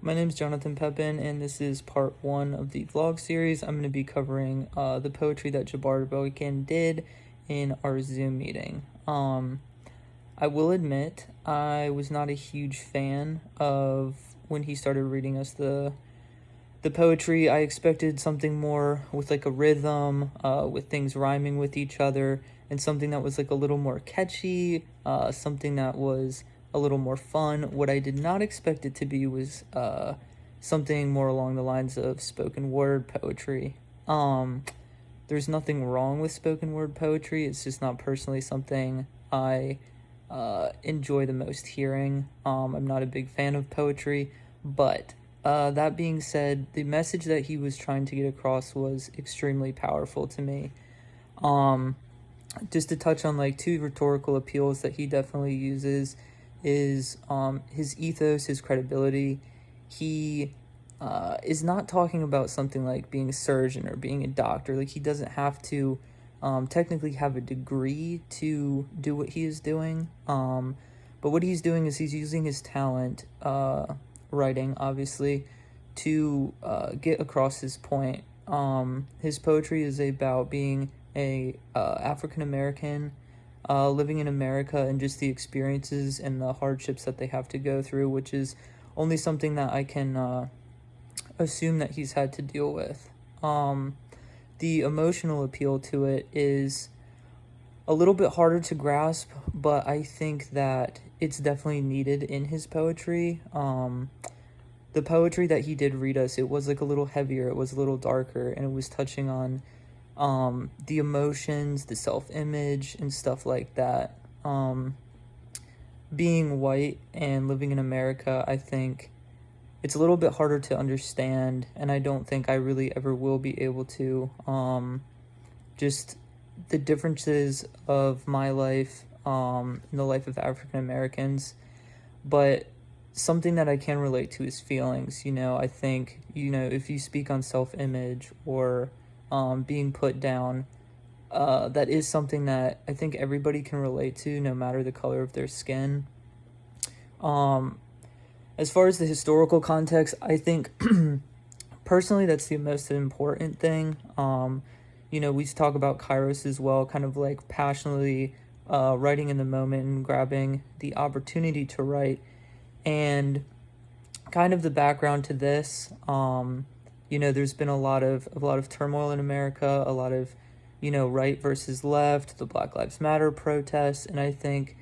My name is Jonathan Pepin, and this is part one of the vlog series. I'm going to be covering the poetry that Jabbar Boykin did in our Zoom meeting. I will admit I was not a huge fan of when he started reading us the poetry. I expected something more with like a rhythm, with things rhyming with each other, and something that was like a little more catchy, something that was a little more fun. What I did not expect it to be was something more along the lines of spoken word poetry. There's nothing wrong with spoken word poetry. It's just not personally something I enjoy the most hearing. I'm not a big fan of poetry, but that being said, the message that he was trying to get across was extremely powerful to me. Just to touch on like two rhetorical appeals that he definitely uses is his ethos, his credibility. He is not talking about something like being a surgeon or being a doctor. Like, he doesn't have to technically have a degree to do what he is doing. But what he's doing is he's using his talent, writing, obviously, to get across his point. His poetry is about being a African American, living in America, and just the experiences and the hardships that they have to go through, which is only something that I can assume that he's had to deal with. The emotional appeal to it is a little bit harder to grasp, but I think that it's definitely needed in his poetry. The poetry that he did read us, it was like a little heavier, it was a little darker, and it was touching on the emotions, the self-image, and stuff like that. Being white and living in America, I think it's a little bit harder to understand, and I don't think I really ever will be able to. Just the differences of my life, and the life of African Americans, but something that I can relate to is feelings. I think, if you speak on self-image or being put down, that is something that I think everybody can relate to, no matter the color of their skin. As far as the historical context, I think personally that's the most important thing. We talk about Kairos as well, kind of like passionately writing in the moment and grabbing the opportunity to write. And kind of the background to this, there's been a lot of turmoil in America, a lot of, right versus left, the Black Lives Matter protests, and I think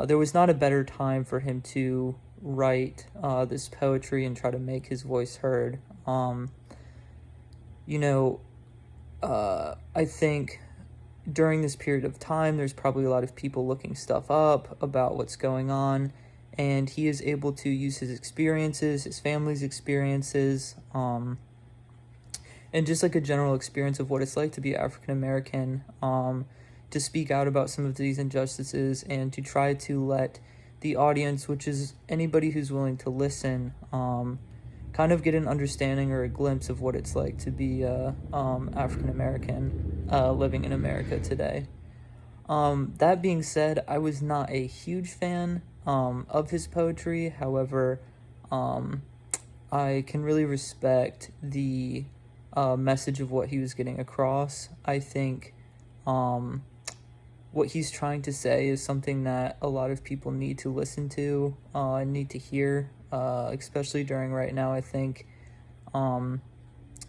there was not a better time for him to write this poetry and try to make his voice heard. I think during this period of time, there's probably a lot of people looking stuff up about what's going on, and he is able to use his experiences, his family's experiences, and just like a general experience of what it's like to be African American, to speak out about some of these injustices and to try to let the audience, which is anybody who's willing to listen, kind of get an understanding or a glimpse of what it's like to be African American living in America today. That being said, I was not a huge fan of his poetry. However, I can really respect the message of what he was getting across. I think what he's trying to say is something that a lot of people need to listen to, need to hear, especially during right now. I think a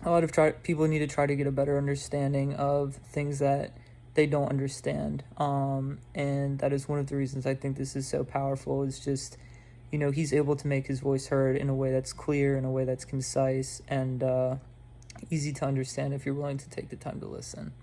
lot of people need to try to get a better understanding of things that they don't understand, and that is one of the reasons I think this is so powerful. Is just, he's able to make his voice heard in a way that's clear, in a way that's concise, and easy to understand if you're willing to take the time to listen.